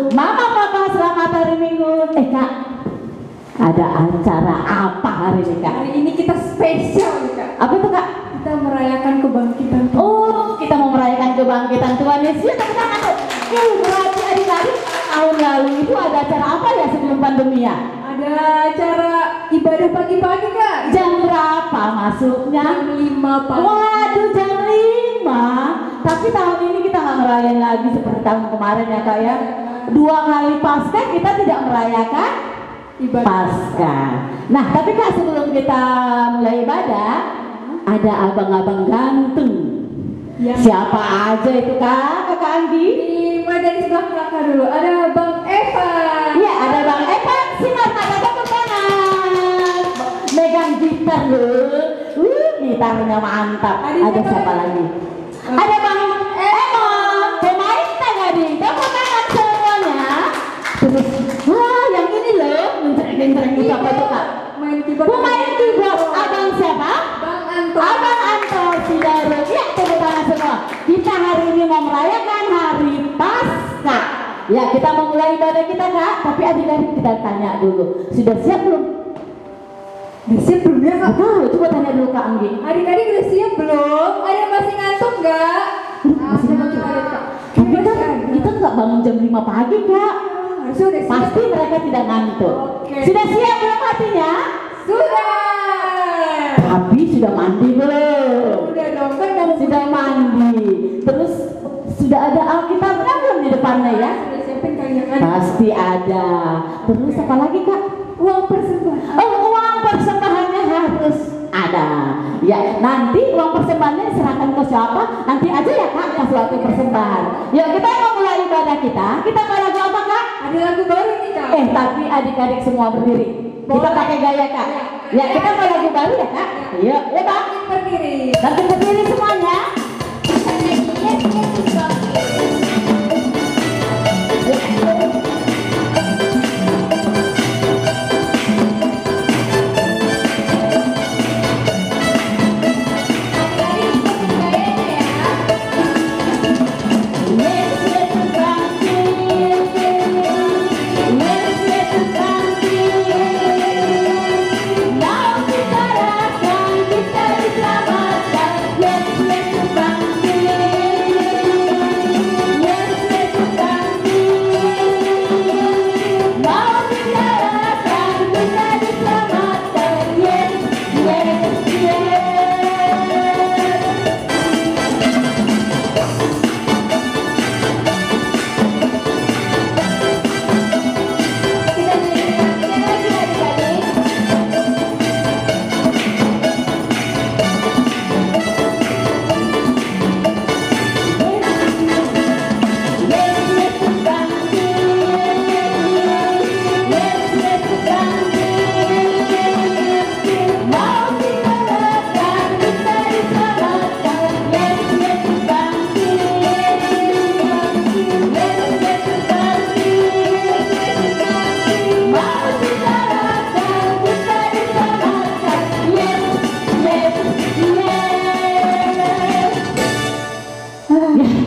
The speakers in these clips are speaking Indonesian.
Mama Papa selamat hari Minggu. Kak, ada acara apa hari ini Kak? Hari ini kita spesial nih Kak. Apa itu Kak? Kita merayakan kebangkitan Tuhan. Oh, kita mau merayakan kebangkitan Tuhan Yesus. Tepuk tangan tuh. Berarti adik-adik tahun lalu itu ada acara apa ya sebelum pandemi ya? Ada acara ibadah pagi-pagi Kak. Jam berapa masuknya? Jam 5 pagi. Waduh, jam 5. Tapi tahun ini kita nggak ngerayain lagi seperti tahun kemarin ya Kak ya. 2 kali Paskah kita tidak merayakan Ibadah. Paskah. Nah, tapi Kak sebelum kita mulai ibadah, ada abang-abang ganteng. Ya. Siapa aja itu Kak? Kakak Anggi? Mulai dari sebelah kakak dulu. Ada Bang Evan. Iya, ada Bang Evan. Sinar nada tepuk tangan. Megang gitar loh. Gitarnya mantap. Ada siapa lagi? Ada Bang Emon. Pemain tadi. Tepuk tangan semuanya. Terus, wah yang ini loh. Mencereng-cereng itu apa itu Kak? Main keyboard. Pemain keyboard. Abang siapa? Bang Anto. Abang Anto Sidaro. Ya, tepuk tangan semua. Kita hari ini mau merayakan hari Paskah. Ya, kita mau mulai ibadah kita Kak. Tapi adik-adik kita tanya dulu. Sudah siap belum? Udah siap belum ya Kak? Tahu, coba tanya dulu Kak Anggi. Adik-adik udah siap belum? Ada yang masih ngantuk nggak? Masih ngantuk. Kak. Tapi kan kita nggak bangun jam 5 pagi Kak. Harusnya udah siap. Pasti mereka tidak ngantuk. Oke. Sudah siap belum hatinya? Sudah. Tapi sudah mandi belum? Udah dong kan mau Sudah mandi. Terus sudah ada Alkitabnya belum di depannya ya? Sudah siapin kalian kan? Pasti ada. Terus apa lagi Kak? Uang persembahan. Oh, uang persembahannya harus ada. Ya, nanti uang persembahannya diserahkan ke siapa? Nanti aja ya Kak, pas waktu persembahan. Ya, kita mau mulai ibadah kita. Kita mau lagu apa Kak? Ada lagu baru nih Kak. Tapi adik-adik semua berdiri. Kita Boleh. pakai gaya Kak. Ya, kita mau lagu baru ya Kak. Iya, ya Bang. Berdiri. Bangkit berdiri semuanya.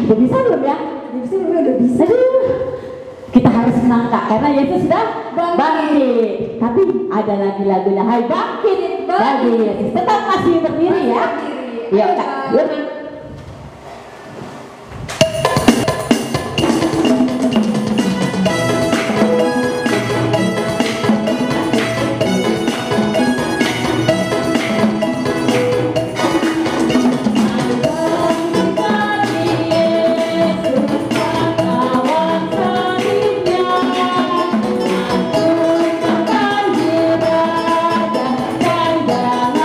Udah bisa belum ya? Udah bisa. Aduh, kita harus senang Kak, karena Yesus sudah Bangkit. bangkit. Tapi ada lagi lagunya, Hai bangkit bagi Yesus. Tetap masih berdiri ya. Yuk Kak, yuk.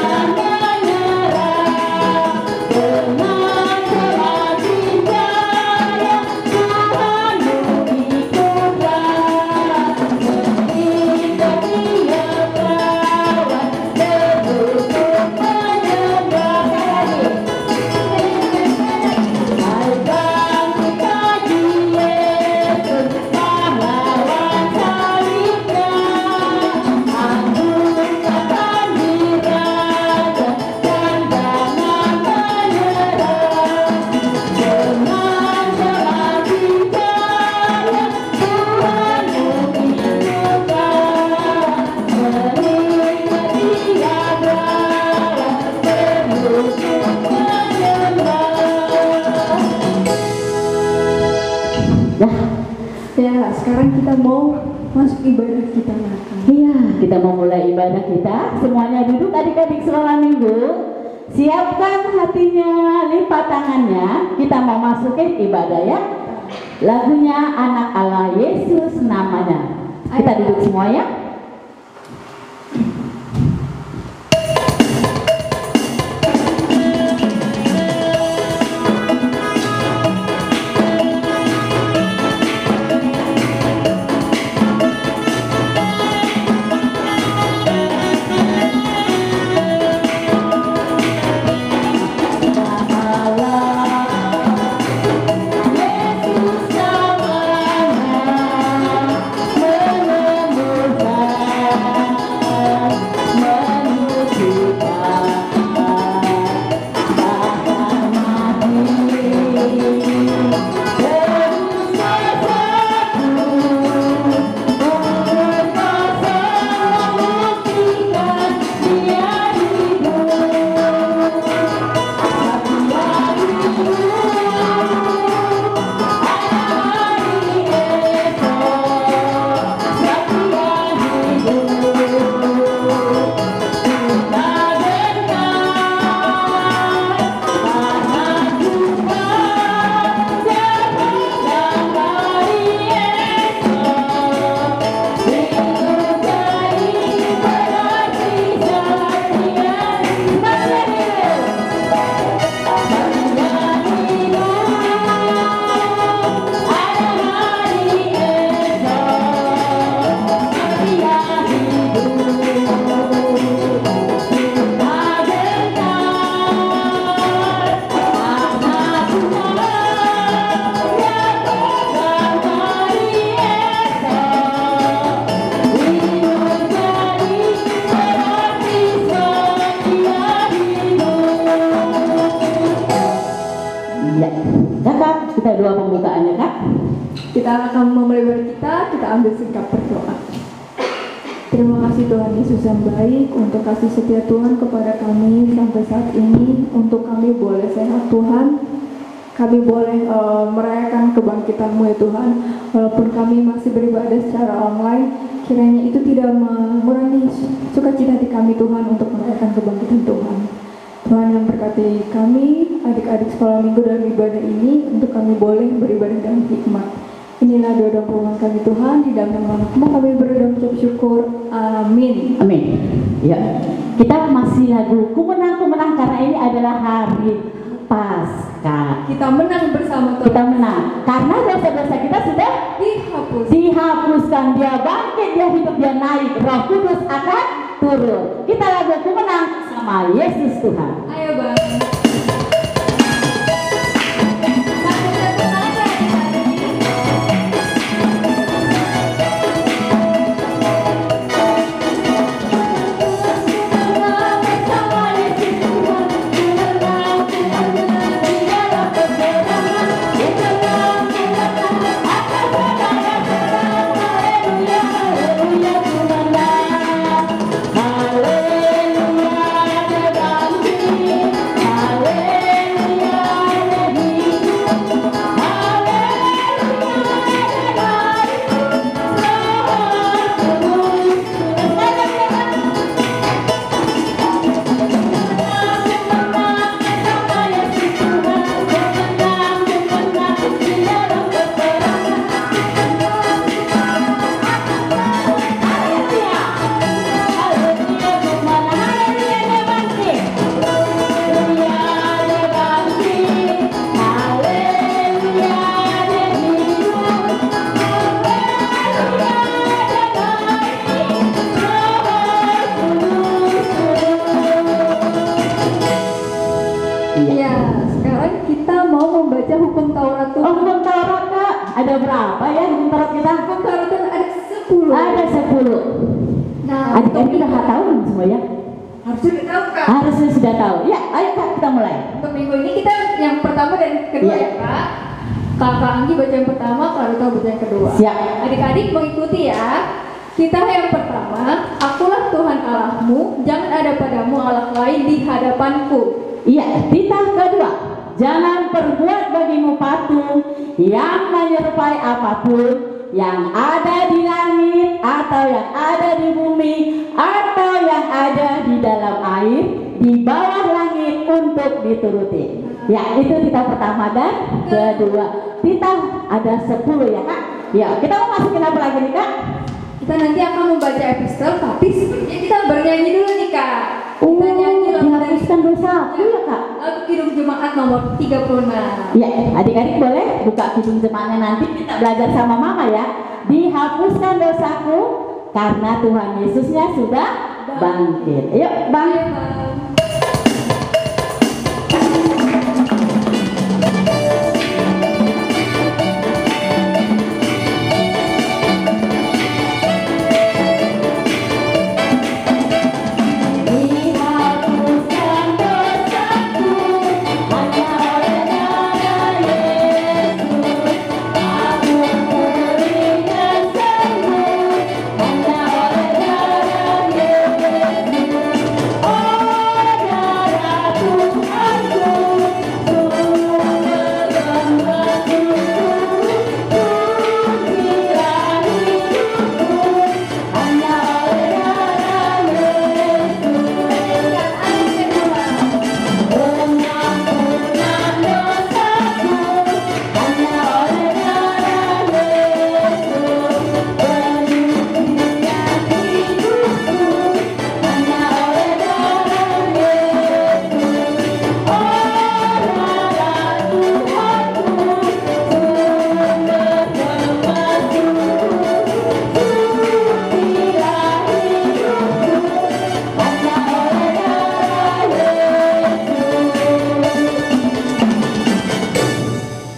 Jangan menyerah. Ya, sekarang kita mau masuk ibadah kita makan. Iya, kita mau mulai ibadah kita. Semuanya duduk adik-adik sekolah minggu. Siapkan hatinya, lipat tangannya. Kita mau masukin ibadah ya. Lagunya Anak Allah Yesus namanya. Kita duduk semua ya. Ya, Kakak, kita doa pembukaannya, Kak. Kita akan memulai ibadah kita ambil sikap berdoa. Terima kasih Tuhan Yesus yang baik untuk kasih setia Tuhan kepada kami sampai saat ini. Untuk kami boleh sehat Tuhan. Kami boleh merayakan kebangkitan-Mu ya Tuhan. Walaupun kami masih beribadah secara online, kiranya itu tidak mengurangi sukacita hati kami Tuhan untuk merayakan kebangkitan Tuhan. Tuhan yang berkati kami, adik-adik sekolah minggu dalam ibadah ini, untuk kami boleh beribadah dengan hikmat. Inilah doa dan permohonan kami Tuhan, di dalam nama Anakmu kami berdoa dan mengucap syukur. Amin. Amin. Ya, kita masih lagu Ku menang karena ini adalah hari Paskah. Kita menang bersama Tuhan. Kita menang karena dosa-dosa kita sudah dihapuskan. Dia bangkit, dia hidup, dia naik. Roh Kudus akan turun. Kita lagu Ku menang sama Yesus Tuhan. Ayo Bang. Ada berapa ya hukum Taurat kita? Hukum Taurat ada 10. Ada 10. Nah, adik-adik udah tahu belum semua ya? Harusnya sudah tahu Kak. Harusnya sudah tahu. Ya, ayo Kak, kita mulai. Untuk minggu ini kita yang pertama dan kedua ya Kak. Kakak Anggi baca yang pertama, Clarita baca yang kedua. Siap. Adik-adik mengikuti ya. Kita yang pertama, akulah Tuhan Allahmu, jangan ada padamu Allah lain di hadapanku. Iya, titah kedua. Jangan perbuat bagimu patung yang menyerupai apapun, yang ada di langit atau yang ada di bumi atau yang ada di dalam air di bawah langit untuk dituruti. Ya, itu titah pertama dan kedua. Titah ada 10 ya Kak. Ya, kita mau masukin apa lagi nih Kak? Kita nanti akan membaca epistel, tapi sebelumnya kita bernyanyi dulu nih Kak. Kita nyanyi lagu dari dihapuskan dosa ya Kak. lagu Kidung Jemaat nomor 36. Ya, adik-adik boleh buka kidung jemaatnya, nanti kita belajar sama mama ya. Dihapuskan dosaku karena Tuhan Yesusnya sudah bangkit. Yuk bang.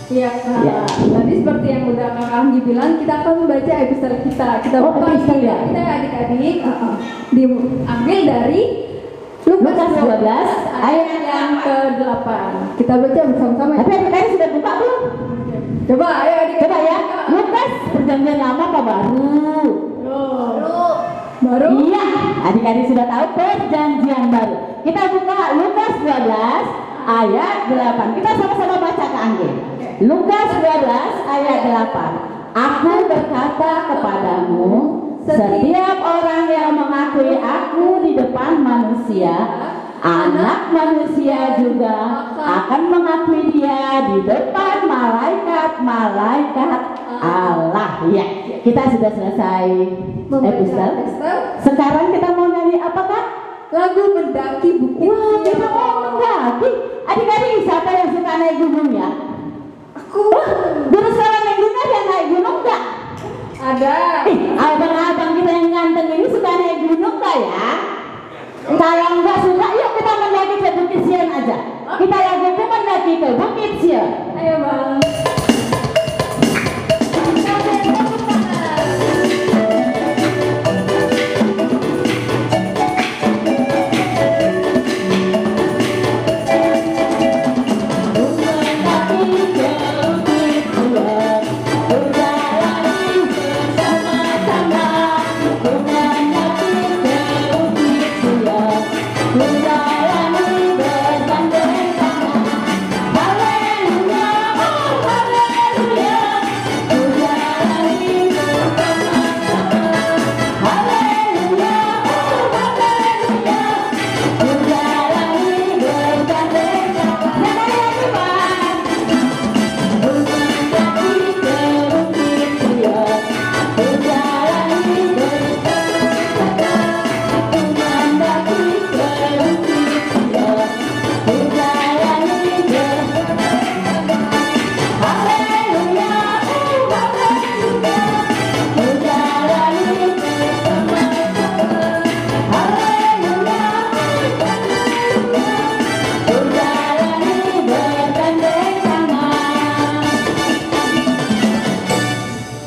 Iya Kak. Ya. Tadi seperti yang udah Kak Anggi bilang, kita akan membaca epistel kita. Kita Oh, buka epistel ya? kita adik-adik diambil dari Lukas 12 ayat yang ke-8. Kita baca bersama-sama ya. Tapi adik-adik sudah buka belum? Coba ayo adik. Coba ya. Lukas perjanjian lama apa baru? Baru. Iya, adik-adik sudah tahu perjanjian baru. Kita buka Lukas 12 ayat 8. Kita sama-sama baca ke Anggi. Lukas 12 ayat 8. Aku berkata kepadamu, setiap orang yang mengakui aku di depan manusia, Anak Manusia juga akan mengakui dia di depan malaikat-malaikat Allah. Ya, kita sudah selesai epistel. Sekarang kita mau nyanyi apa Kak? Lagu Mendaki Bukit Wah, kita Sion. mau mendaki. Adik-adik siapa yang suka naik gunung ya? Aku Guru sekolah minggunya ada yang naik gunung nggak? ada. Abang-abang kita yang ganteng ini suka naik gunung nggak ya? Kalau nggak suka, yuk kita mendaki ke Bukit Sion aja. Kita lagi mendaki ke Bukit Sion. Ayo bang.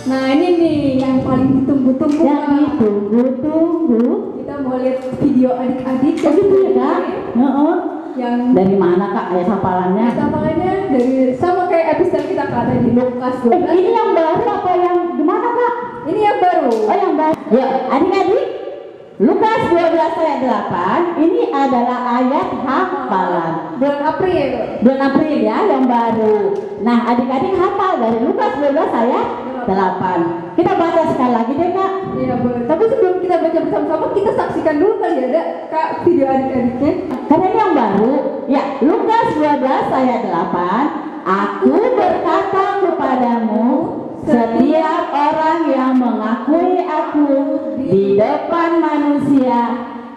Nah ini nih yang paling ditunggu-tunggu. Yang ditunggu-tunggu. Kita mau lihat video adik-adik. Oh gitu ya Kak? Heeh. Yang Dari mana Kak ayat hafalannya? hafalannya dari sama kayak episode kita Kak ada di Lukas 12. Ini yang baru apa yang gimana Kak? Ini yang baru. Oh yang baru. Ya adik-adik, Lukas 12 ayat 8 ini adalah ayat hafalan Bulan April. bulan April ya, yang baru. Nah adik-adik hafal dari Lukas 12 ayat 8. Kita baca sekali lagi deh Kak. Iya boleh. Tapi sebelum kita baca bersama-sama, kita saksikan dulu kali ya, Dek, Kak, video adik-adiknya. Karena ini yang baru, ya Lukas 12 ayat 8. Aku berkata kepadamu, setiap orang yang mengakui aku di depan manusia,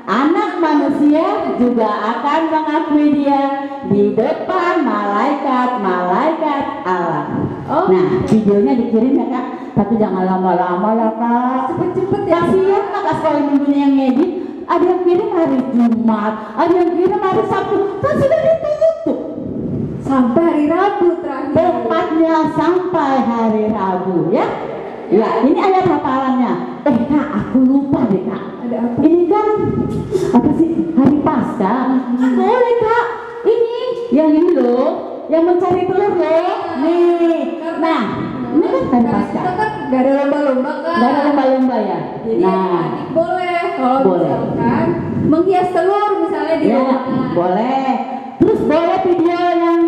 Anak Manusia juga akan mengakui dia di depan malaikat-malaikat Allah. Oh. Nah, videonya dikirim ya Kak, tapi jangan lama-lama ya Kak. Cepet-cepet ya. Kasihan Kak sekolah minggunya yang ngedit. Ada yang kirim hari Jumat, ada yang kirim hari Sabtu, kan sudah ditutup. Sampai hari Rabu terakhir. Tepatnya sampai hari Rabu ya. Ya, ini ayat hafalannya. Kak, aku lupa deh Kak. Ada apa? Ini kan apa sih, hari Paskah? Boleh Kak. Yang ini loh, yang mencari telur loh. Nih. Nah, ini kan hari Paskah. Kita kan gak ada lomba-lomba kan? Gak ada lomba-lomba ya. Jadi Nah, adik boleh kalau Boleh. misalkan menghias telur misalnya di ya rumah. boleh. Terus boleh video yang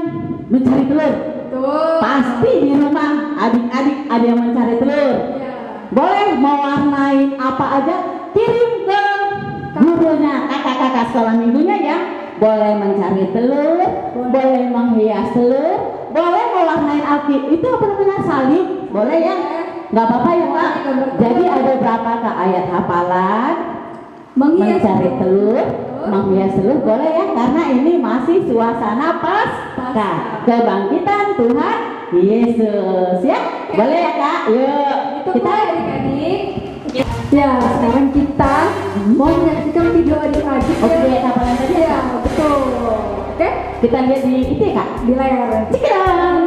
mencari telur. Tuh. Pasti di rumah adik-adik ada yang mencari telur. Iya. Boleh mau warnain apa aja, kirim ke gurunya, kakak-kakak sekolah minggunya ya. Boleh mencari telur, boleh menghias telur, boleh mewarnain api. Itu apa namanya, salib, boleh ya? Nggak apa-apa ya Kak. Jadi ada berapa Kak ayat hafalan? Menghias Mencari telur, menghias telur, boleh ya? Karena ini masih suasana Paskah, kebangkitan Tuhan Yesus ya. Boleh ya Kak? Yuk Itu kita boleh adik-adik. Ya, sekarang kita mau menyaksikan video adik-adik. Oke, hafalan tadi ya. Ya, betul. Oke, Kita lihat di itu ya Kak. di layar. Cikan.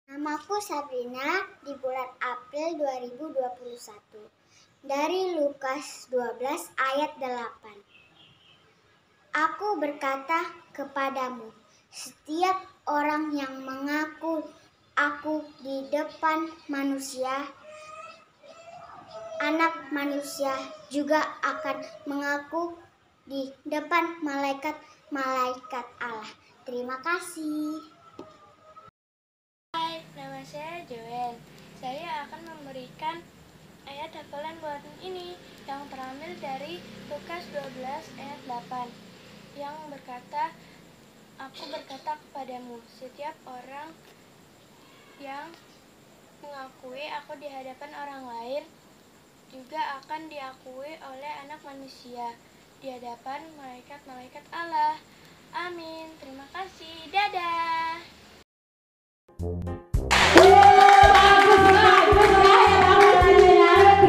Namaku Sabrina, di bulan April 2021. Dari Lukas 12 ayat 8. Aku berkata kepadamu, setiap orang yang mengaku aku di depan manusia, Anak Manusia juga akan mengaku di depan malaikat-malaikat Allah. Terima kasih. Hai, nama saya Joel. Saya akan memberikan ayat hafalan buat ini yang terambil dari Lukas 12 ayat 8 yang berkata, aku berkata kepadamu, setiap orang yang mengakui aku di hadapan orang lain juga akan diakui oleh Anak Manusia di hadapan malaikat-malaikat Allah. Amin. Terima kasih. Dadah.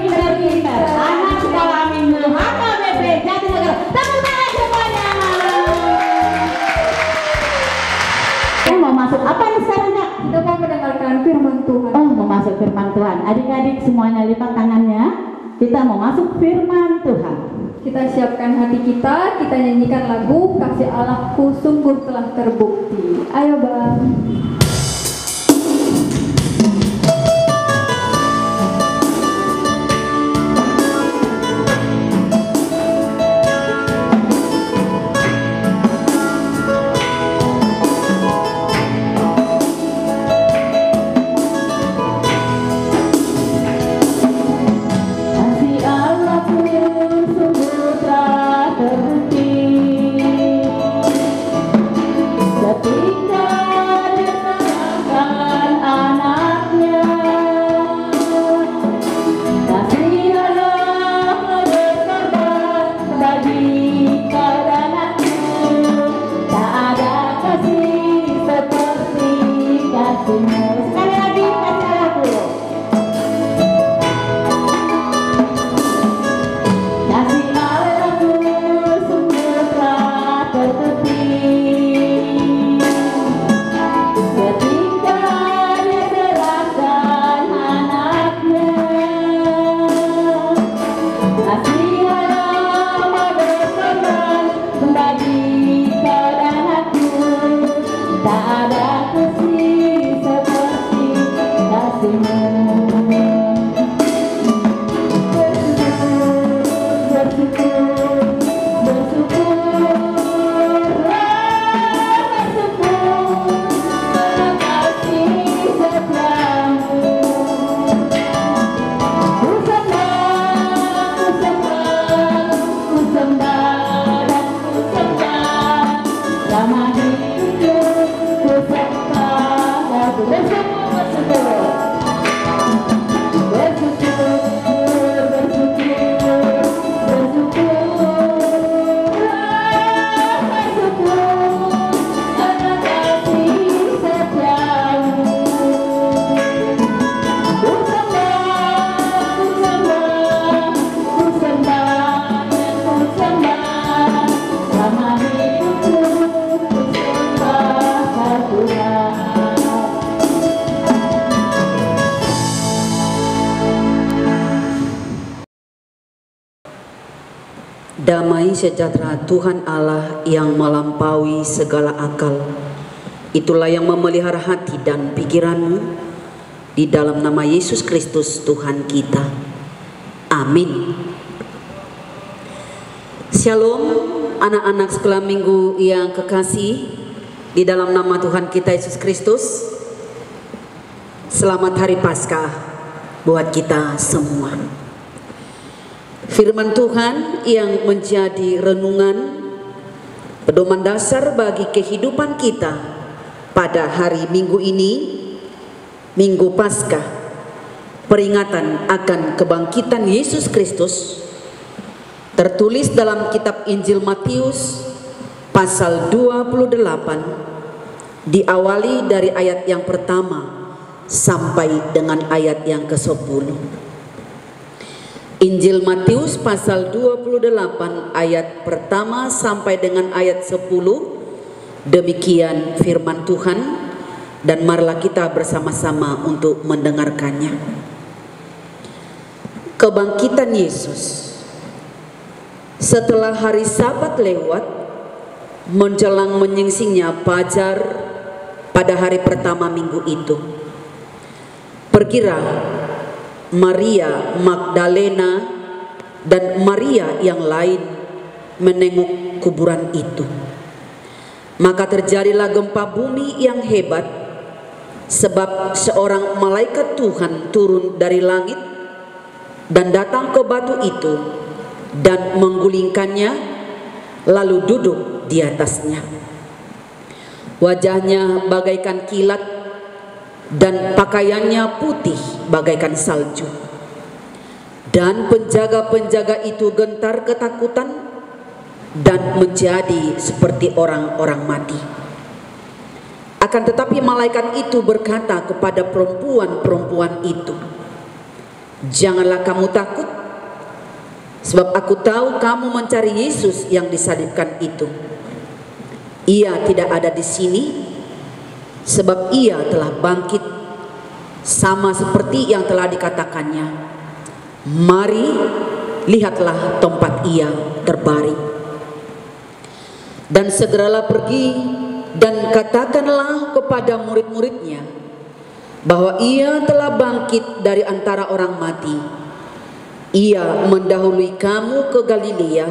Anak sekolah minggu HKBP Jatinegara. Tepuk tangan semuanya. Mau masuk apa nih sekarang Kak? Kita mau mendengarkan firman Tuhan. Oh, mau masuk firman Tuhan. Adik-adik semuanya lipat tangannya. Kita mau masuk firman Tuhan. Kita siapkan hati kita nyanyikan lagu Kasih Allahku sungguh telah terbukti. Ayo Bang. Kasih Allahku sungguh telah terbukti. Ketika Damai sejahtera Tuhan Allah yang melampaui segala akal, itulah yang memelihara hati dan pikiranmu di dalam nama Yesus Kristus Tuhan kita. Amin. Shalom anak-anak sekolah minggu yang kekasih di dalam nama Tuhan kita Yesus Kristus. Selamat Hari Paskah buat kita semua. Firman Tuhan yang menjadi renungan pedoman dasar bagi kehidupan kita pada hari Minggu ini, Minggu Paskah, peringatan akan kebangkitan Yesus Kristus, tertulis dalam kitab Injil Matius pasal 28, diawali dari ayat yang pertama sampai dengan ayat yang ke-10. Injil Matius pasal 28 ayat pertama sampai dengan ayat 10. Demikian firman Tuhan, dan marilah kita bersama-sama untuk mendengarkannya. Kebangkitan Yesus. Setelah hari Sabat lewat, menjelang menyingsingnya fajar pada hari pertama minggu itu, pergilah Maria Magdalena dan Maria yang lain menengok kuburan itu. Maka terjadilah gempa bumi yang hebat, sebab seorang malaikat Tuhan turun dari langit dan datang ke batu itu dan menggulingkannya, lalu duduk di atasnya. Wajahnya bagaikan kilat dan pakaiannya putih bagaikan salju. Dan penjaga-penjaga itu gentar ketakutan dan menjadi seperti orang-orang mati. Akan tetapi malaikat itu berkata kepada perempuan-perempuan itu, "Janganlah kamu takut, sebab aku tahu kamu mencari Yesus yang disalibkan itu. Ia tidak ada di sini, sebab ia telah bangkit, sama seperti yang telah dikatakannya. Mari, lihatlah tempat ia terbaring. Dan segeralah pergi dan katakanlah kepada murid-muridnya bahwa ia telah bangkit dari antara orang mati. Ia mendahului kamu ke Galilea,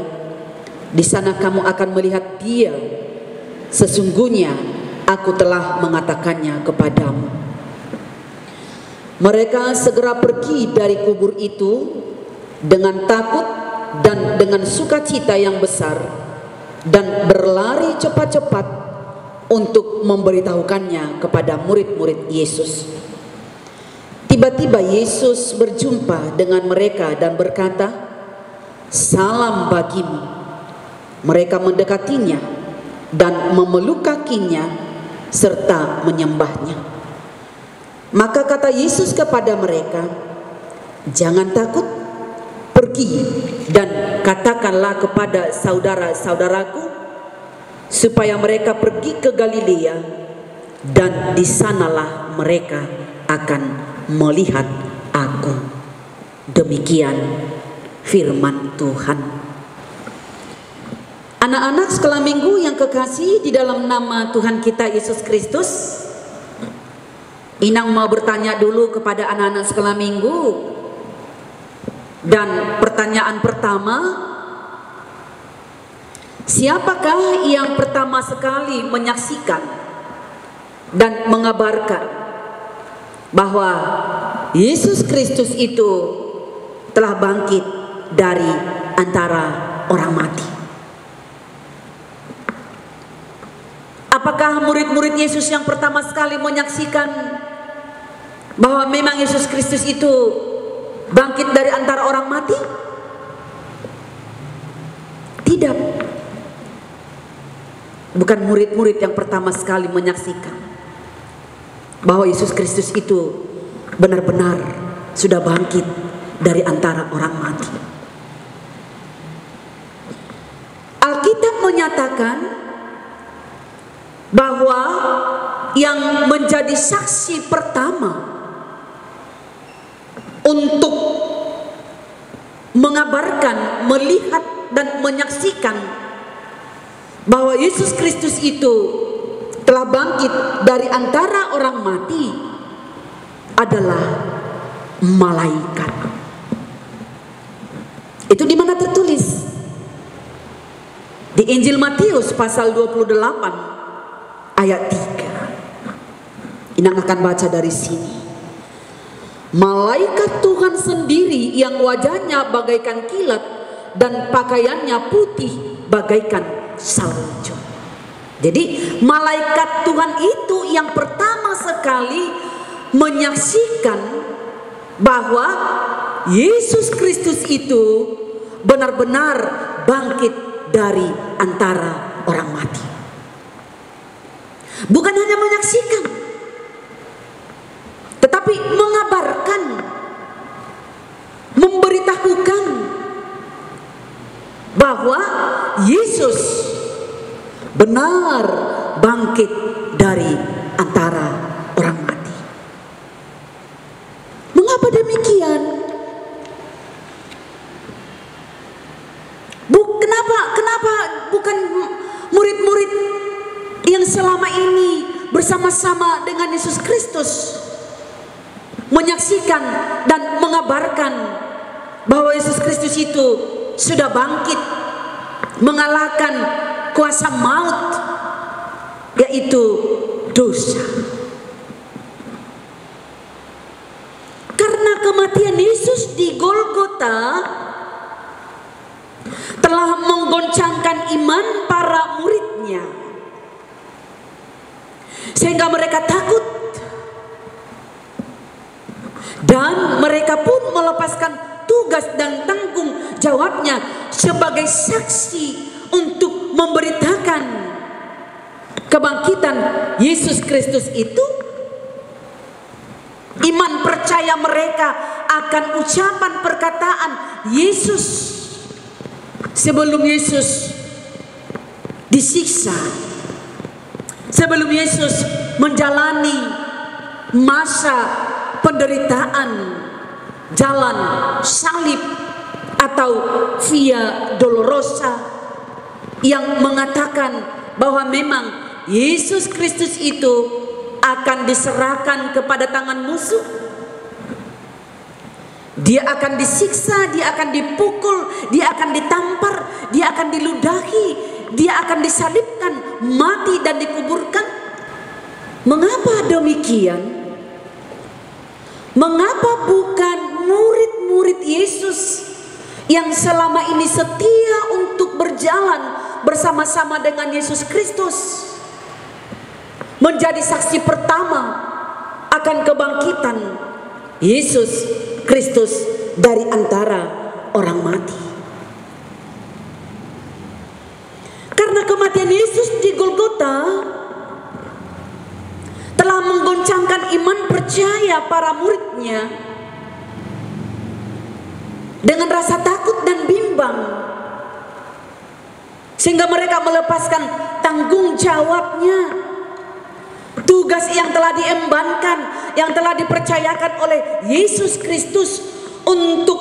di sana kamu akan melihat dia. Sesungguhnya aku telah mengatakannya kepadamu." Mereka segera pergi dari kubur itu dengan takut dan dengan sukacita yang besar, dan berlari cepat-cepat untuk memberitahukannya kepada murid-murid Yesus. Tiba-tiba Yesus berjumpa dengan mereka dan berkata, "Salam bagimu." Mereka mendekatinya dan memeluk kakinya serta menyembahnya. Maka kata Yesus kepada mereka, "Jangan takut, pergi dan katakanlah kepada saudara-saudaraku supaya mereka pergi ke Galilea, dan di sanalah mereka akan melihat aku." Demikian firman Tuhan. Anak-anak sekolah minggu yang kekasih di dalam nama Tuhan kita Yesus Kristus, Inang mau bertanya dulu kepada anak-anak sekolah minggu. Dan pertanyaan pertama, siapakah yang pertama sekali menyaksikan dan mengabarkan bahwa Yesus Kristus itu telah bangkit dari antara orang mati? Apakah murid-murid Yesus yang pertama sekali menyaksikan bahwa memang Yesus Kristus itu bangkit dari antara orang mati? Tidak. Bukan murid-murid yang pertama sekali menyaksikan bahwa Yesus Kristus itu benar-benar sudah bangkit dari antara orang mati. Alkitab menyatakan bahwa yang menjadi saksi pertama untuk mengabarkan, melihat dan menyaksikan bahwa Yesus Kristus itu telah bangkit dari antara orang mati adalah malaikat. Itu di mana tertulis? Di Injil Matius pasal 28 ayat 3. Inang akan baca dari sini. Malaikat Tuhan sendiri yang wajahnya bagaikan kilat dan pakaiannya putih bagaikan salju. Jadi malaikat Tuhan itu yang pertama sekali menyaksikan bahwa Yesus Kristus itu benar-benar bangkit dari antara orang mati. Bukan hanya menyaksikan, tetapi mengabarkan, memberitahukan bahwa Yesus benar bangkit dari antara orang mati. Mengapa demikian? Kenapa bukan murid-murid yang selama ini bersama-sama dengan Yesus Kristus menyaksikan dan mengabarkan bahwa Yesus Kristus itu sudah bangkit mengalahkan kuasa maut, yaitu dosa. Karena kematian Yesus di Golgota telah menggoncangkan iman para muridnya, sehingga mereka takut dan mereka pun melepaskan tugas dan tanggung jawabnya sebagai saksi untuk memberitakan kebangkitan Yesus Kristus itu. Iman percaya mereka akan ucapan perkataan Yesus sebelum Yesus disiksa, sebelum Yesus menjalani masa penderitaan, jalan salib atau via dolorosa, yang mengatakan bahwa memang Yesus Kristus itu akan diserahkan kepada tangan musuh. Dia akan disiksa, dia akan dipukul, dia akan ditampar, dia akan diludahi, dia akan disalibkan, mati dan dikuburkan. Mengapa demikian? Mengapa bukan murid-murid Yesus yang selama ini setia untuk berjalan bersama-sama dengan Yesus Kristus menjadi saksi pertama akan kebangkitan Yesus Kristus dari antara orang mati? Karena kematian Yesus di Golgota telah menggoncangkan iman percaya para muridnya dengan rasa takut dan bimbang, sehingga mereka melepaskan tanggung jawabnya, tugas yang telah diembankan, yang telah dipercayakan oleh Yesus Kristus untuk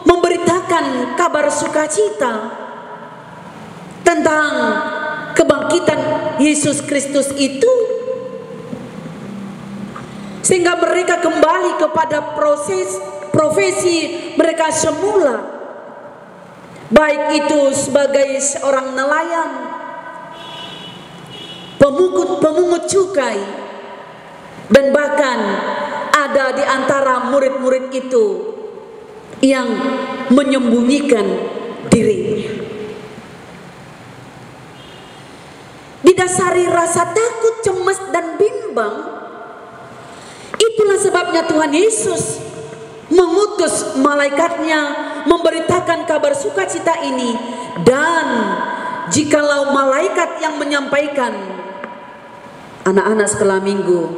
memberitakan kabar sukacita tentang kebangkitan Yesus Kristus itu, sehingga mereka kembali kepada profesi mereka semula, baik itu sebagai seorang nelayan, pemungut cukai, dan bahkan ada di antara murid-murid itu yang menyembunyikan dirinya. Didasari rasa takut, cemas, dan bimbang, itulah sebabnya Tuhan Yesus mengutus malaikatnya memberitakan kabar sukacita ini. Dan jikalau malaikat yang menyampaikan, anak-anak sekolah minggu,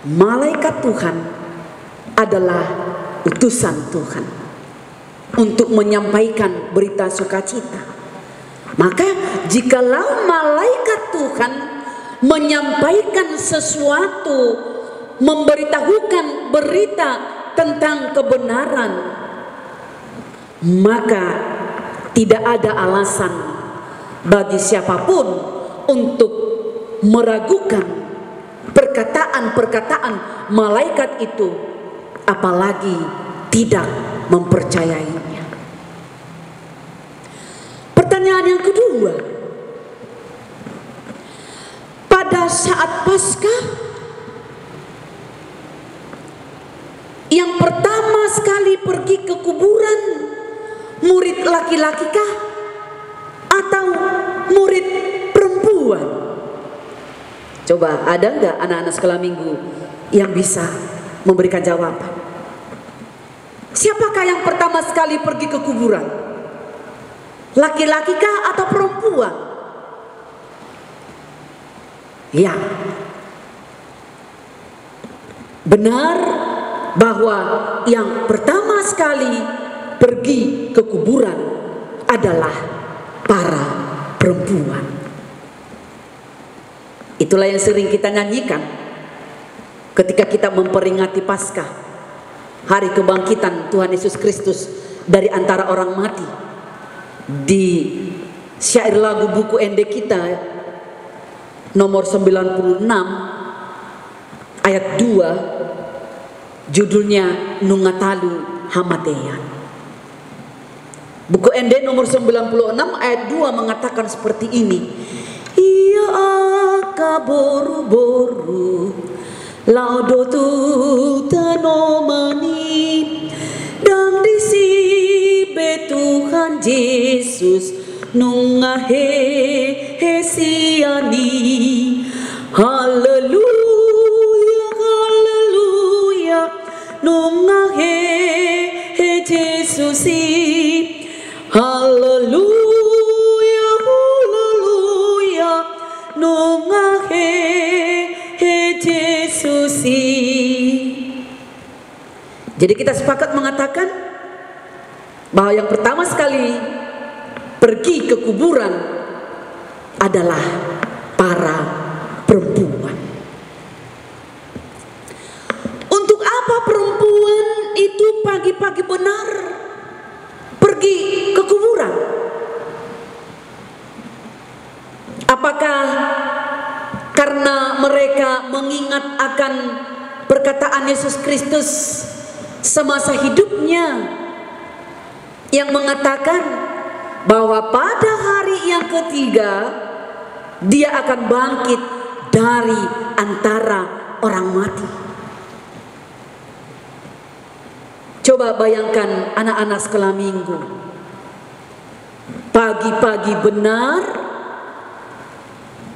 malaikat Tuhan adalah utusan Tuhan untuk menyampaikan berita sukacita. Maka jikalau malaikat Tuhan menyampaikan sesuatu, memberitahukan berita tentang kebenaran, maka tidak ada alasan bagi siapapun untuk meragukan perkataan-perkataan malaikat itu, apalagi tidak mempercayainya. Pertanyaan yang kedua, pada saat Paskah yang pertama sekali pergi ke kuburan, murid laki-laki kah atau murid perempuan? Coba ada nggak anak-anak sekolah minggu yang bisa memberikan jawaban? Siapakah yang pertama sekali pergi ke kuburan? Laki-laki kah atau perempuan? Ya, benar bahwa yang pertama sekali pergi ke kuburan adalah para perempuan. Itulah yang sering kita nyanyikan ketika kita memperingati Paskah, hari kebangkitan Tuhan Yesus Kristus dari antara orang mati. Di syair lagu buku ende kita nomor 96 ayat 2, judulnya Nungatalu Hamatean. Buku ende nomor 96 ayat 2 mengatakan seperti ini. Ia akaboru-boru laudotu tanomani dan disi Tuhan Yesus nungahe hesiani. Haleluya, haleluya, nungahe Yesusi. Haleluya, haleluya, nungahe Yesusi. Jadi kita sepakat mengatakan bahwa yang pertama sekali pergi ke kuburan adalah para perempuan. Untuk apa perempuan itu pagi-pagi benar pergi ke kuburan? Apakah karena mereka mengingat akan perkataan Yesus Kristus semasa hidupnya yang mengatakan bahwa pada hari yang ketiga dia akan bangkit dari antara orang mati? Coba bayangkan anak-anak sekolah minggu, pagi-pagi benar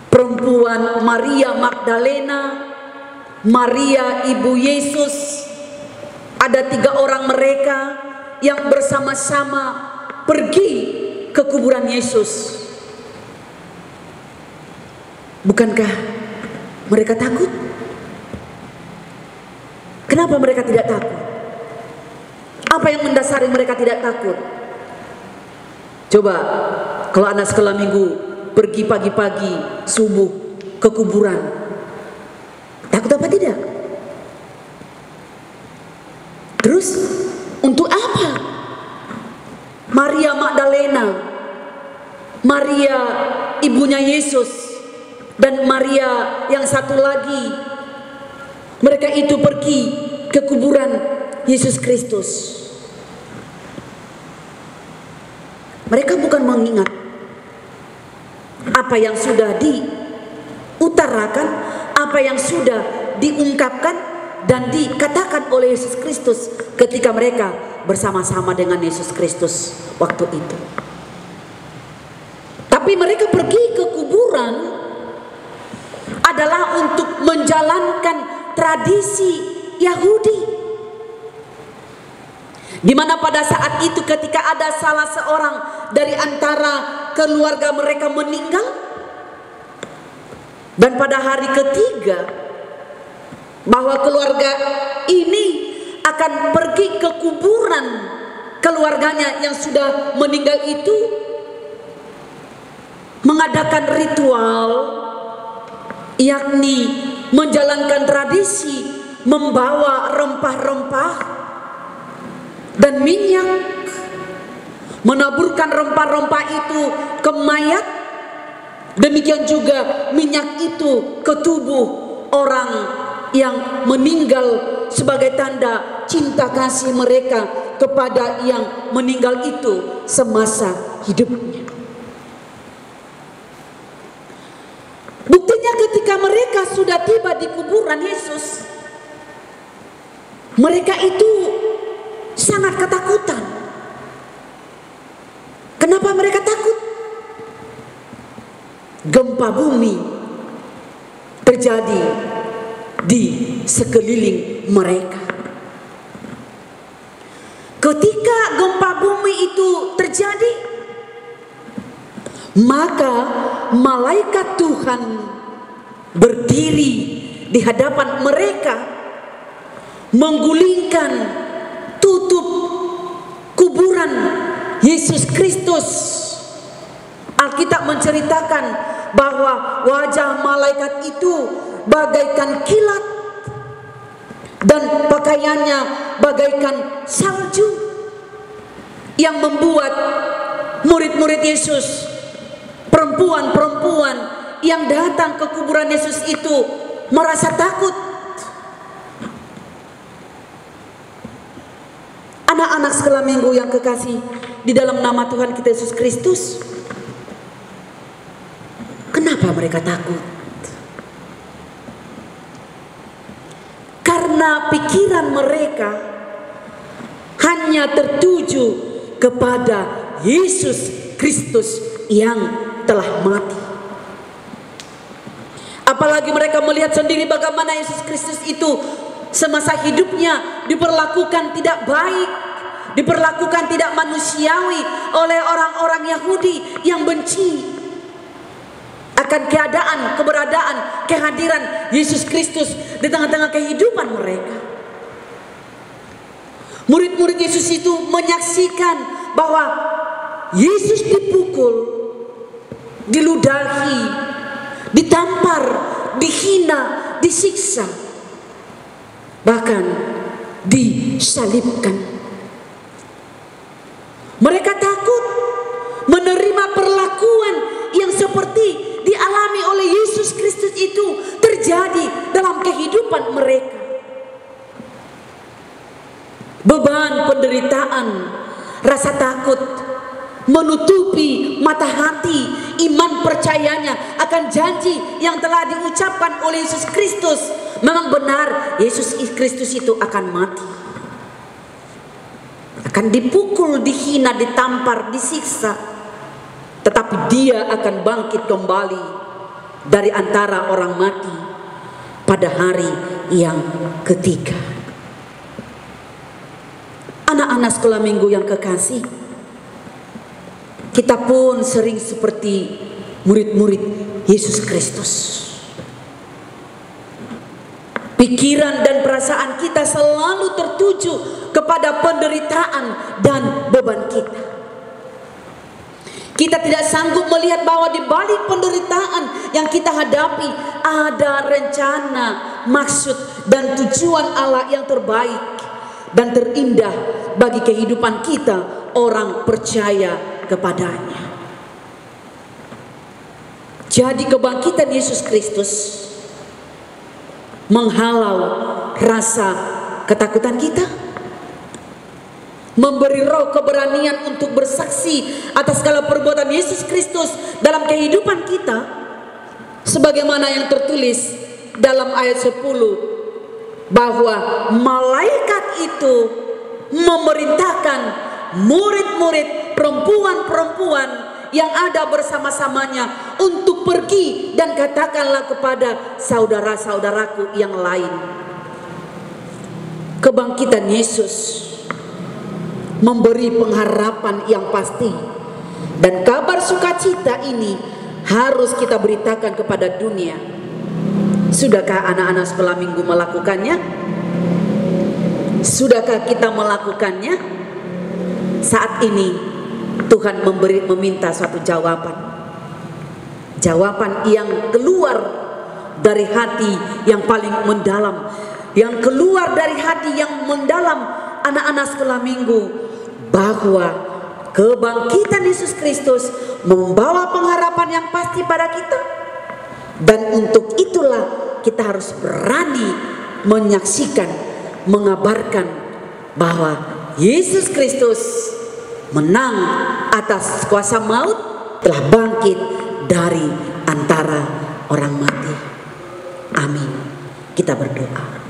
perempuan Maria Magdalena, Maria ibu Yesus, ada 3 orang mereka yang bersama-sama pergi ke kuburan Yesus. Bukankah mereka takut? Kenapa mereka tidak takut? Apa yang mendasari mereka tidak takut? Coba kalau anak sekolah minggu pergi pagi-pagi subuh ke kuburan, takut apa tidak? Terus untuk apa Maria Magdalena, Maria ibunya Yesus, dan Maria yang satu lagi, mereka itu pergi ke kuburan Yesus Kristus? Mereka bukan mengingat apa yang sudah diutarakan, apa yang sudah diungkapkan dan dikatakan oleh Yesus Kristus ketika mereka bersama-sama dengan Yesus Kristus waktu itu. Tapi mereka pergi ke kuburan adalah untuk menjalankan tradisi Yahudi, di mana pada saat itu ketika ada salah seorang dari antara keluarga mereka meninggal, dan pada hari ketiga bahwa keluarga ini akan pergi ke kuburan keluarganya yang sudah meninggal itu, mengadakan ritual, yakni menjalankan tradisi membawa rempah-rempah dan minyak menaburkan rempah-rempah itu ke mayat, demikian juga minyak itu ke tubuh orang yang meninggal sebagai tanda cinta kasih mereka kepada yang meninggal itu semasa hidupnya. Buktinya ketika mereka sudah tiba di kuburan Yesus, mereka itu sangat ketakutan. Kenapa mereka takut? Gempa bumi terjadi di sekeliling mereka. Ketika gempa bumi itu terjadi, maka malaikat Tuhan berdiri di hadapan mereka, menggulingkan tutup kuburan Yesus Kristus. Alkitab menceritakan bahwa wajah malaikat itu bagaikan kilat dan pakaiannya bagaikan salju, yang membuat murid-murid Yesus, perempuan-perempuan yang datang ke kuburan Yesus itu merasa takut. Anak-anak sekolah minggu yang kekasih di dalam nama Tuhan kita Yesus Kristus, kenapa mereka takut? Karena pikiran mereka hanya tertuju kepada Yesus Kristus yang telah mati. Apalagi mereka melihat sendiri bagaimana Yesus Kristus itu semasa hidupnya diperlakukan tidak baik, diperlakukan tidak manusiawi oleh orang-orang Yahudi yang benci akan keadaan, keberadaan, kehadiran Yesus Kristus di tengah-tengah kehidupan mereka. Murid-murid Yesus itu menyaksikan bahwa Yesus dipukul, diludahi, ditampar, dihina, disiksa, bahkan disalibkan. Mereka takut menerima perlakuan yang seperti dialami oleh Yesus Kristus itu terjadi dalam kehidupan mereka. Beban penderitaan, rasa takut menutupi mata hati iman percayanya akan janji yang telah diucapkan oleh Yesus Kristus. Memang benar Yesus Kristus itu akan mati, akan dipukul, dihina, ditampar, disiksa, tetapi dia akan bangkit kembali dari antara orang mati pada hari yang ketiga. Anak-anak sekolah minggu yang kekasih, kita pun sering seperti murid-murid Yesus Kristus. Pikiran dan perasaan kita selalu tertuju kepada penderitaan dan beban kita. Kita tidak sanggup melihat bahwa di balik penderitaan yang kita hadapi ada rencana, maksud, dan tujuan Allah yang terbaik dan terindah bagi kehidupan kita, orang percaya kepadanya. Jadi kebangkitan Yesus Kristus menghalau rasa ketakutan kita, memberi roh keberanian untuk bersaksi atas segala perbuatan Yesus Kristus dalam kehidupan kita, sebagaimana yang tertulis dalam ayat 10, bahwa malaikat itu memerintahkan murid-murid perempuan-perempuan yang ada bersama-samanya untuk pergi dan katakanlah kepada saudara-saudaraku yang lain. Kebangkitan Yesus memberi pengharapan yang pasti, dan kabar sukacita ini harus kita beritakan kepada dunia. Sudahkah anak-anak sekolah minggu melakukannya? Sudahkah kita melakukannya? Saat ini Tuhan meminta suatu jawaban. Jawaban yang keluar dari hati yang paling mendalam, yang keluar dari hati yang mendalam anak-anak sekolah minggu, bahwa kebangkitan Yesus Kristus membawa pengharapan yang pasti pada kita. Dan untuk itulah kita harus berani menyaksikan, mengabarkan bahwa Yesus Kristus menang atas kuasa maut, telah bangkit dari antara orang mati. Amin. Kita berdoa.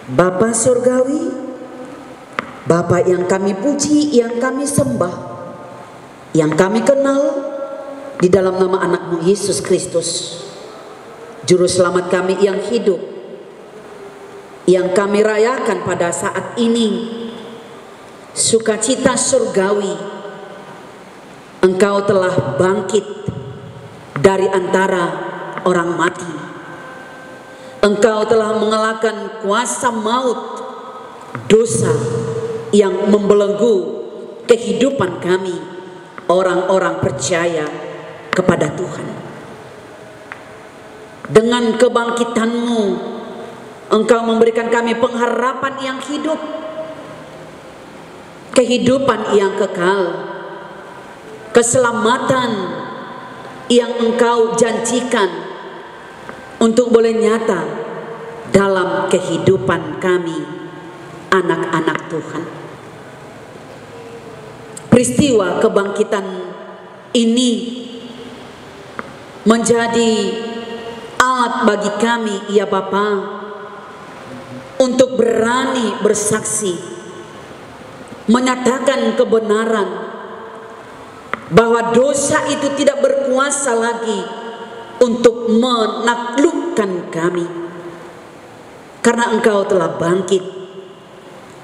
Bapa surgawi, Bapa yang kami puji, yang kami sembah, yang kami kenal di dalam nama anak-Mu Yesus Kristus, Juru Selamat kami yang hidup, yang kami rayakan pada saat ini, sukacita surgawi. Engkau telah bangkit dari antara orang mati. Engkau telah mengalahkan kuasa maut, dosa yang membelenggu kehidupan kami, orang-orang percaya kepada Tuhan. Dengan kebangkitan-Mu, Engkau memberikan kami pengharapan yang hidup, kehidupan yang kekal, keselamatan yang Engkau janjikan untuk boleh nyata dalam kehidupan kami, anak-anak Tuhan. Peristiwa kebangkitan ini menjadi alat bagi kami, ya Bapa, untuk berani bersaksi, menyatakan kebenaran bahwa dosa itu tidak berkuasa lagi untuk menaklukkan kami, karena Engkau telah bangkit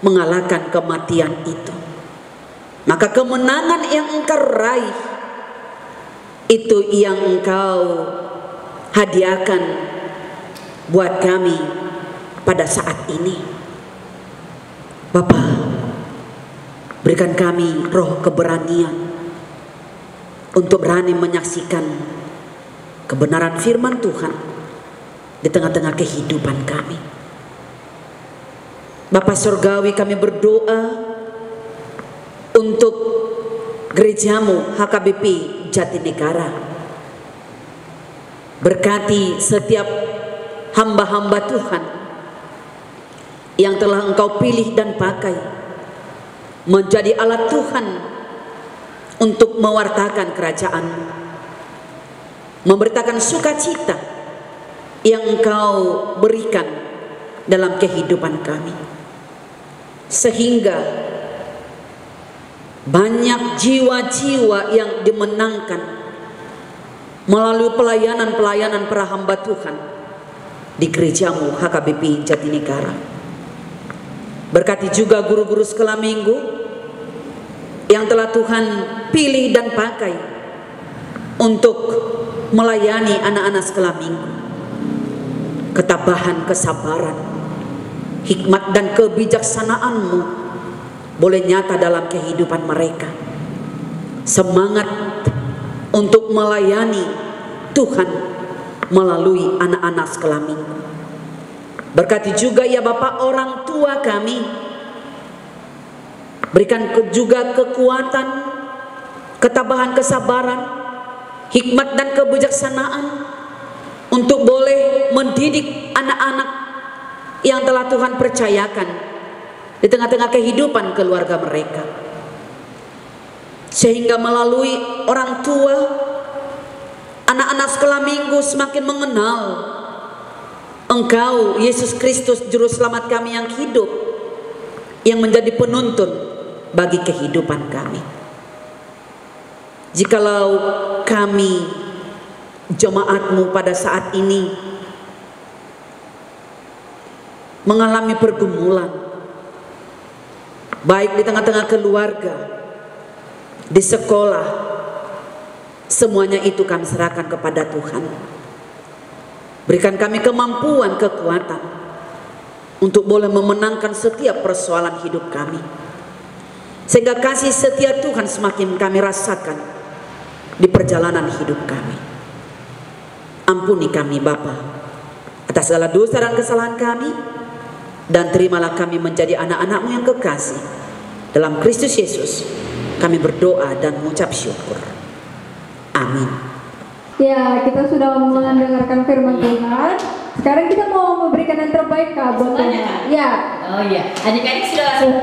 mengalahkan kematian itu. Maka kemenangan yang Engkau raih itu yang Engkau hadiahkan buat kami pada saat ini. Bapa, berikan kami roh keberanian untuk berani menyaksikan kebenaran firman Tuhan di tengah-tengah kehidupan kami. Bapa surgawi, kami berdoa untuk gereja-Mu HKBP Jatinegara. Berkati setiap hamba-hamba Tuhan yang telah Engkau pilih dan pakai menjadi alat Tuhan untuk mewartakan kerajaan-Mu, memberitakan sukacita yang Engkau berikan dalam kehidupan kami, sehingga banyak jiwa-jiwa yang dimenangkan melalui pelayanan-pelayanan para hamba Tuhan di gereja-Mu HKBP Jatinegara. Berkati juga guru-guru sekolah minggu yang telah Tuhan pilih dan pakai untuk melayani anak-anak sekolah minggu. Ketabahan, kesabaran, hikmat dan kebijaksanaan-Mu boleh nyata dalam kehidupan mereka. Semangat untuk melayani Tuhan melalui anak-anak sekolah minggu. Berkati juga ya Bapak orang tua kami, berikan juga kekuatan, ketabahan, kesabaran, hikmat dan kebijaksanaan untuk boleh mendidik anak-anak yang telah Tuhan percayakan di tengah-tengah kehidupan keluarga mereka, sehingga melalui orang tua, anak-anak sekolah minggu semakin mengenal Engkau Yesus Kristus Juru Selamat kami yang hidup, yang menjadi penuntun bagi kehidupan kami. Jikalau kami jemaat-Mu pada saat ini mengalami pergumulan, baik di tengah-tengah keluarga, di sekolah, semuanya itu kami serahkan kepada Tuhan. Berikan kami kemampuan, kekuatan untuk boleh memenangkan setiap persoalan hidup kami, sehingga kasih setia Tuhan semakin kami rasakan di perjalanan hidup kami. Ampuni kami Bapa atas segala dosa dan kesalahan kami, dan terimalah kami menjadi anak-anak-Mu yang kekasih. Dalam Kristus Yesus kami berdoa dan mengucap syukur. Amin. Ya, kita sudah mendengarkan firman Tuhan. Sekarang kita mau memberikan yang terbaik Kak buat Semuanya, Tuhan. Kak? Ya, Oh iya, adik-adik sudah langsung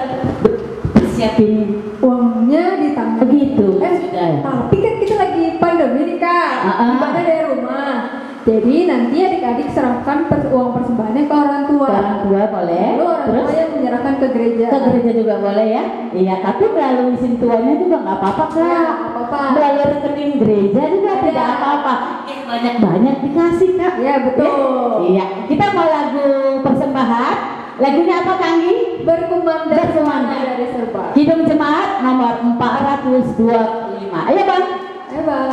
siapin uangnya di tangan. begitu. Sudah. Tapi kan kita lagi pandemi nih Kak, ibadah dari rumah. Jadi nanti adik-adik serahkan uang persembahannya ke orang tua. Orang tua boleh. Lalu orang Terus tua yang menyerahkan ke gereja. ke gereja juga boleh ya. Iya, tapi melalui sentuhannya juga nggak apa-apa Kak. Ya, nggak apa-apa. Melalui rekening gereja juga Ya. tidak apa-apa. Yang banyak-banyak dikasih Kak. Ya, betul. Ya? Iya. Kita mau lagu persembahan. Lagunya apa Kak Anggi? Berkumandang Berkumandang. dari Serba. Kidung Jemaat nomor 425. Ayo Bang. Ayo Bang.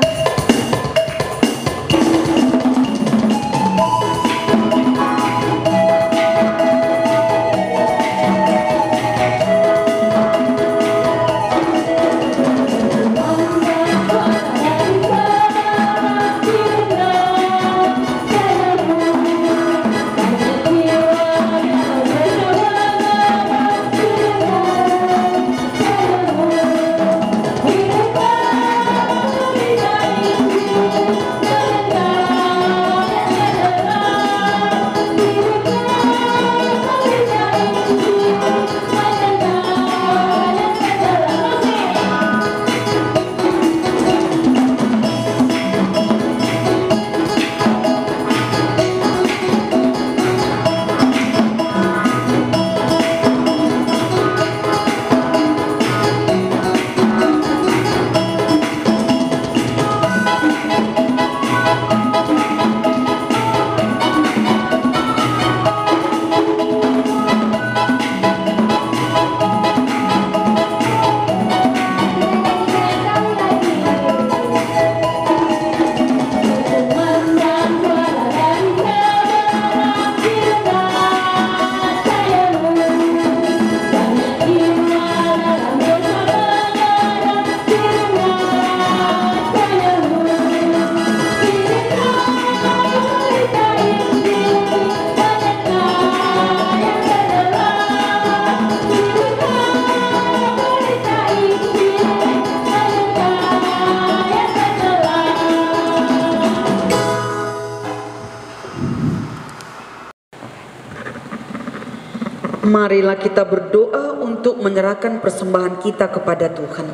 Marilah kita berdoa untuk menyerahkan persembahan kita kepada Tuhan.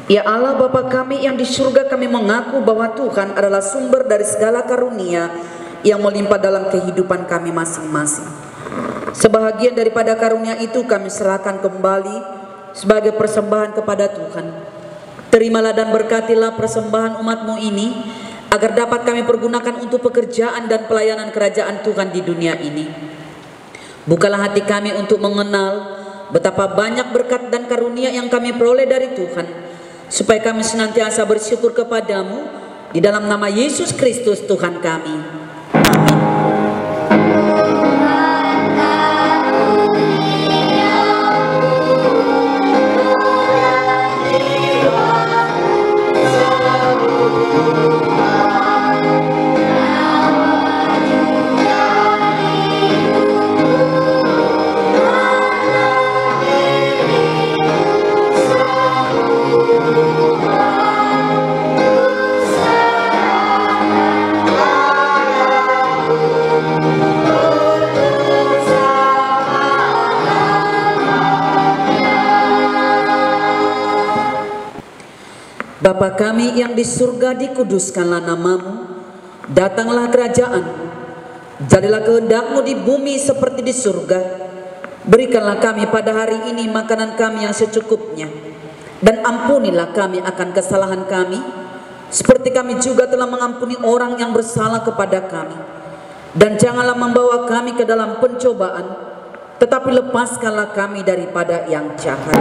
Ya Allah Bapa kami yang di surga, kami mengaku bahwa Tuhan adalah sumber dari segala karunia yang melimpah dalam kehidupan kami masing-masing. Sebahagian daripada karunia itu kami serahkan kembali sebagai persembahan kepada Tuhan. Terimalah dan berkatilah persembahan umat-Mu ini, agar dapat kami pergunakan untuk pekerjaan dan pelayanan kerajaan Tuhan di dunia ini. Bukalah hati kami untuk mengenal betapa banyak berkat dan karunia yang kami peroleh dari Tuhan, supaya kami senantiasa bersyukur kepadamu di dalam nama Yesus Kristus Tuhan kami. Amin. Bapa kami yang di surga, dikuduskanlah nama-Mu, datanglah kerajaan-Mu, jadilah kehendak-Mu di bumi seperti di surga. Berikanlah kami pada hari ini makanan kami yang secukupnya, dan ampunilah kami akan kesalahan kami, seperti kami juga telah mengampuni orang yang bersalah kepada kami. Dan janganlah membawa kami ke dalam pencobaan, tetapi lepaskanlah kami daripada yang jahat.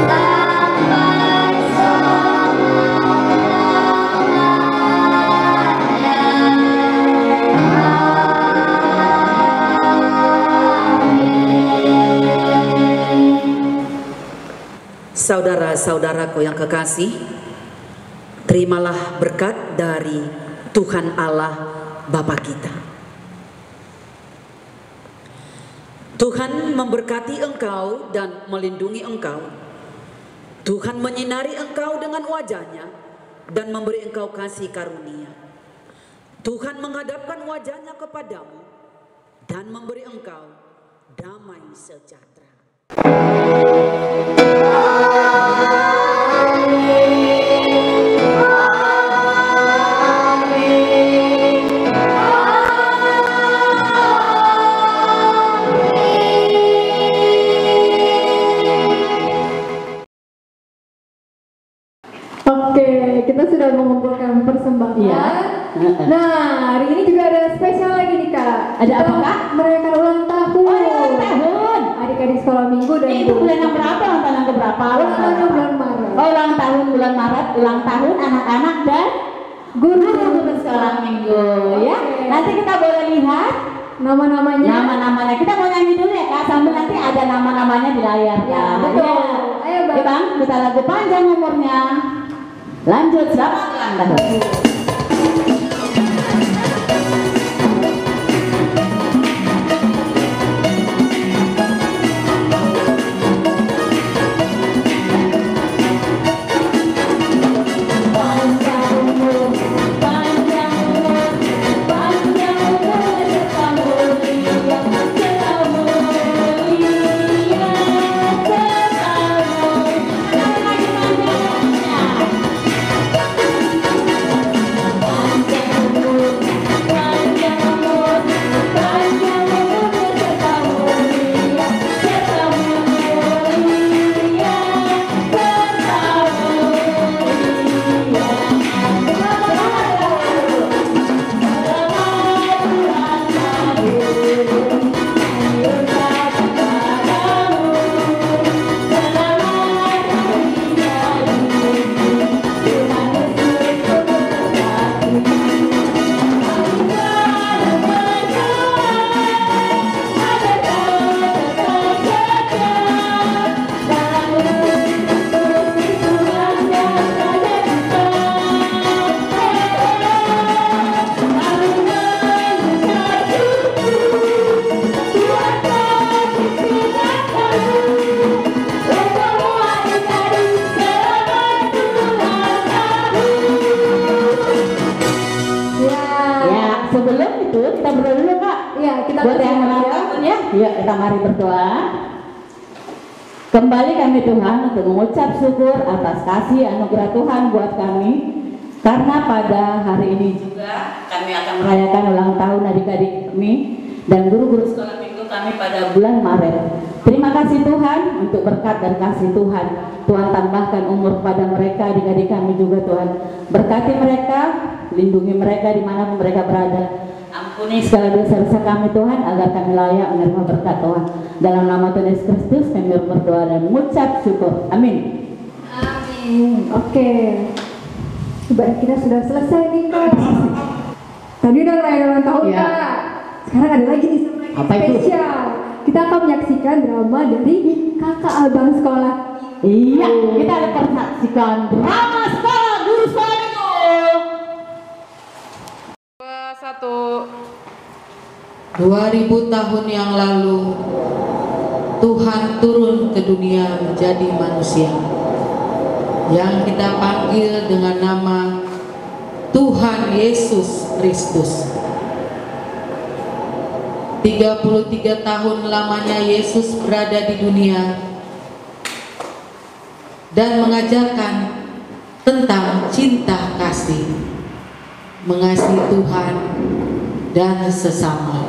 Bye. Saudara-saudaraku yang kekasih, terimalah berkat dari Tuhan Allah Bapa kita. Tuhan memberkati engkau dan melindungi engkau. Tuhan menyinari engkau dengan wajah-Nya dan memberi engkau kasih karunia. Tuhan menghadapkan wajah-Nya kepadamu dan memberi engkau damai sejahtera. Oke, kita sudah mengumpulkan persembahan. Iya. Nah, hari ini juga ada spesial lagi nih Kak. Ada Kita apa, Kak? merayakan ulang tahun. Ulang tahun. Adik-adik sekolah minggu dan Ini itu bulan yang berapa? Ulang tahun yang berapa? Ulang tahun bulan Maret. Oh, ulang tahun bulan Maret, ulang tahun anak-anak dan guru-guru sekolah minggu ya. Nanti kita boleh lihat Nama-namanya. nama-namanya. Kita mau nyanyi dulu ya Kak, sambil nanti ada nama-namanya di layar. Ya, Kak. betul. Ya. Ayo, Bang. Oke, Bang, kita lagu panjang umurnya. Lanjut, selamat ulang tahun. Sebelum itu kita berdoa dulu Kak. Iya, kita Buat yang ulang tahun ya. Yuk kita mari berdoa. Kembali kami Tuhan untuk mengucap syukur atas kasih anugerah Tuhan buat kami. Karena pada hari ini juga kami akan merayakan ulang tahun adik-adik kami dan guru-guru sekolah minggu kami pada bulan Maret. Terima kasih Tuhan untuk berkat dan kasih Tuhan. Tuhan tambahkan umur kepada mereka, adik-adik kami juga Tuhan. Berkati mereka, lindungi mereka dimanapun mereka berada. Ampuni segala dosa-dosa kami Tuhan, agar kami layak menerima berkat Tuhan. Dalam nama Tuhan Yesus Kristus kami berdoa dan mengucap syukur. Amin. Amin. Oke. Ibadah kita sudah selesai nih Kak. Tadi udah ngerayain ulang tahun Ya. Kak. Sekarang ada lagi nih Apa itu? spesial. Kita akan menyaksikan drama dari kakak abang sekolah. Iya, kita akan saksikan drama sekolah guru sekolah minggu. 2000 tahun yang lalu Tuhan turun ke dunia menjadi manusia yang kita panggil dengan nama Tuhan Yesus Kristus. 33 tahun lamanya Yesus berada di dunia dan mengajarkan tentang cinta kasih, mengasihi Tuhan dan sesama.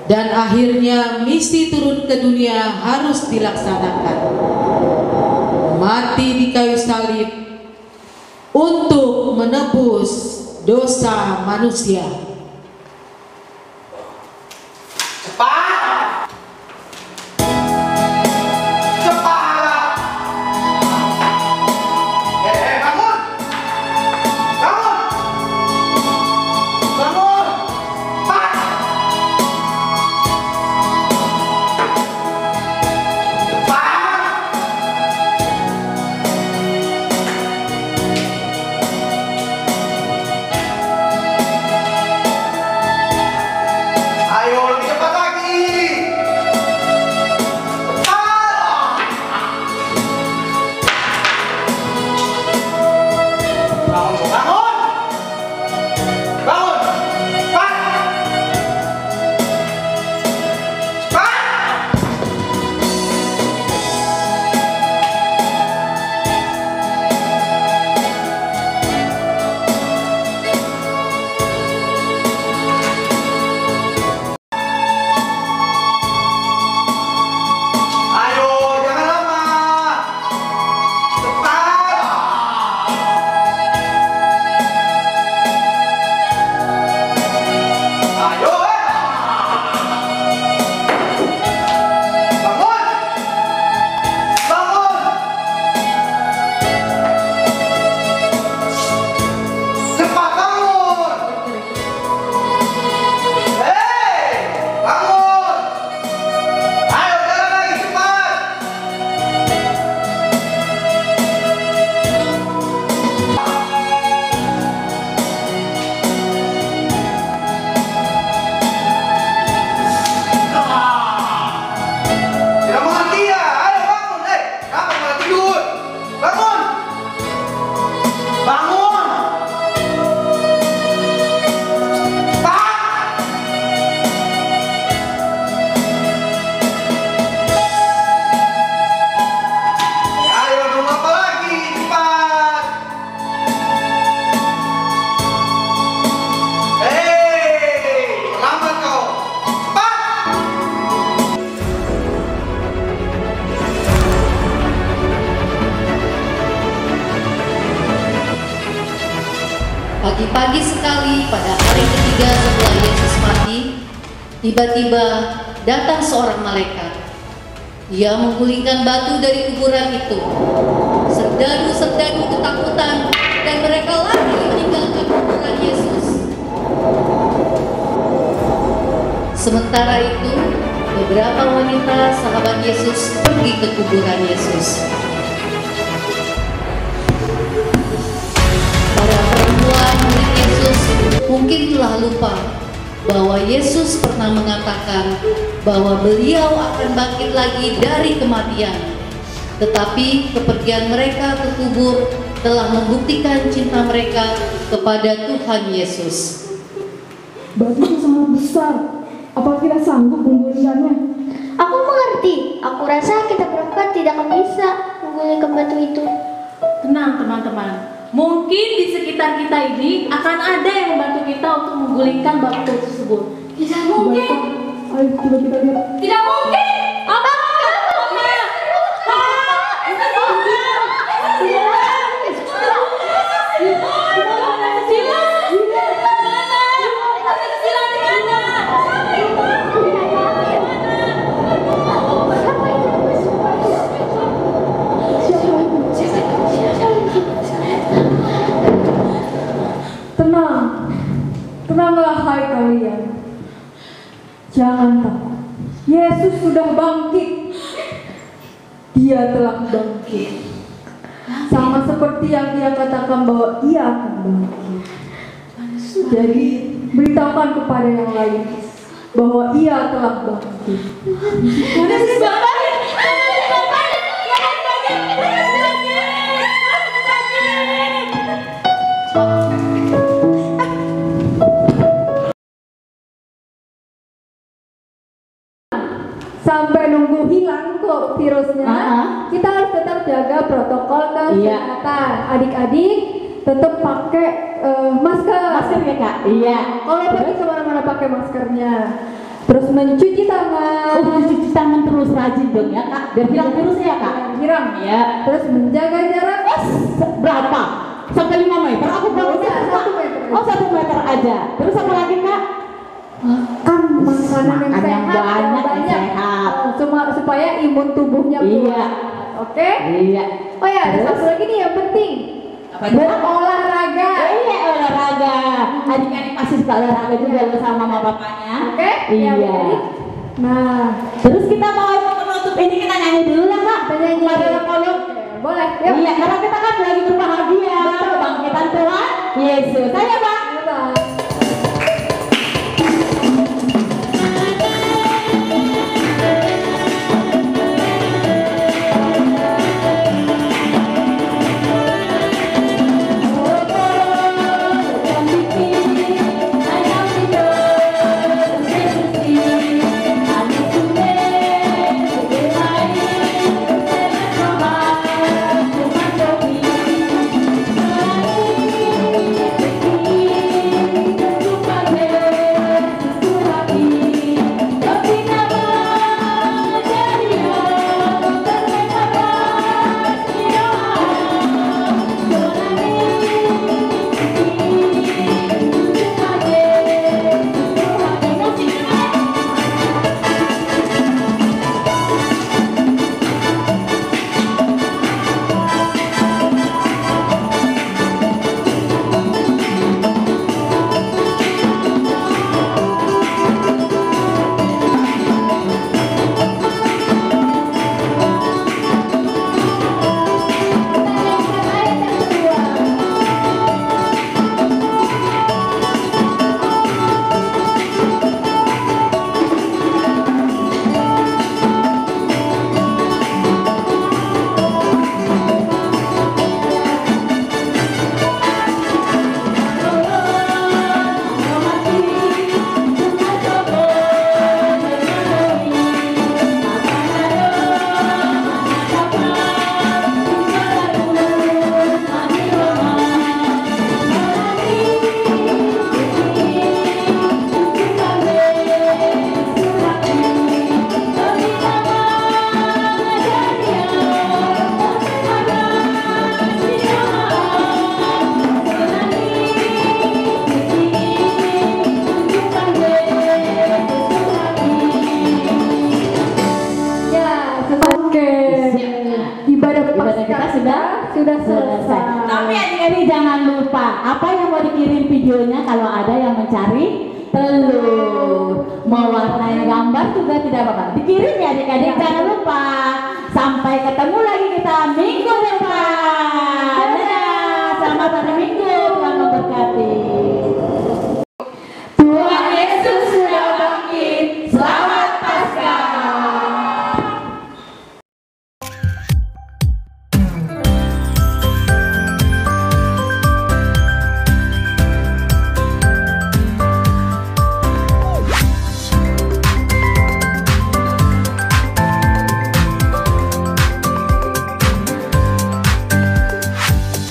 Dan akhirnya misi turun ke dunia harus dilaksanakan. Mati di kayu salib untuk menebus dosa manusia. Cepat! Cepat! Bangun! Bangun! Bangun! Cepat! Cepat! Pagi-pagi sekali pada hari ketiga setelah Yesus mati, tiba-tiba datang seorang malaikat. Ia menggulingkan batu dari kuburan itu. Serdadu-serdadu ketakutan dan mereka lari meninggalkan kuburan Yesus. Sementara itu, beberapa wanita sahabat Yesus pergi ke kuburan Yesus. Para perempuan murid Yesus mungkin telah lupa bahwa Yesus pernah mengatakan bahwa beliau akan bangkit lagi dari kematian. Tetapi kepergian mereka ke kubur telah membuktikan cinta mereka kepada Tuhan Yesus. Batu itu sangat besar. Apa kita sanggup menggulingkannya? Aku mengerti. Aku rasa kita berempat tidak akan bisa menggulingkan batu itu. Tenang teman-teman, mungkin di sekitar kita ini akan ada yang membantu kita untuk menggulingkan batu tersebut. Tidak mungkin. Baiklah. Ayo coba kita lihat. Tidak mungkin. Apa? Tenanglah hai kalian. Jangan takut. Yesus sudah bangkit. Dia telah bangkit. Sama seperti yang dia katakan bahwa ia akan bangkit. Jadi beritahukan kepada yang lain bahwa ia telah bangkit. Sampai nunggu hilang kok virusnya, kita harus tetap jaga protokol kesehatan. Adik-adik tetap pakai masker. Masker ya kak? Iya. Kalau pergi kemana-mana pakai maskernya. Terus mencuci tangan. Cuci tangan terus rajin dong ya kak. Biar hilang virusnya ya kak. Hilang. Ya. Terus menjaga jarak. Berapa? Sampai 5 meter. Aku baru 1 meter. Oh 1 meter aja. Terus apa lagi kak? Makan makanan yang banyak, sehat. sehat. Cuma supaya imun tubuhnya kuat. Iya. Oke? Iya. Oh ya, ada satu lagi nih yang penting. Berolahraga. Iya olahraga. Adik-adik pasti suka olahraga juga sama mama papanya. Oke? Iya. Nah, Terus kita mau menutup ini kita nyanyi dulu lah kak. Nyanyi. Pada kolom. boleh. Yuk. Iya karena kita kan lagi berbahagia. Kebangkitan Tuhan Yesus. Saya bang. Bye. Thank you. kita sudah selesai. Tapi adik-adik jangan lupa, apa yang mau dikirim videonya kalau ada yang mencari telur, mewarnai gambar juga tidak apa-apa. Dikirim ya adik-adik, jangan lupa. Sampai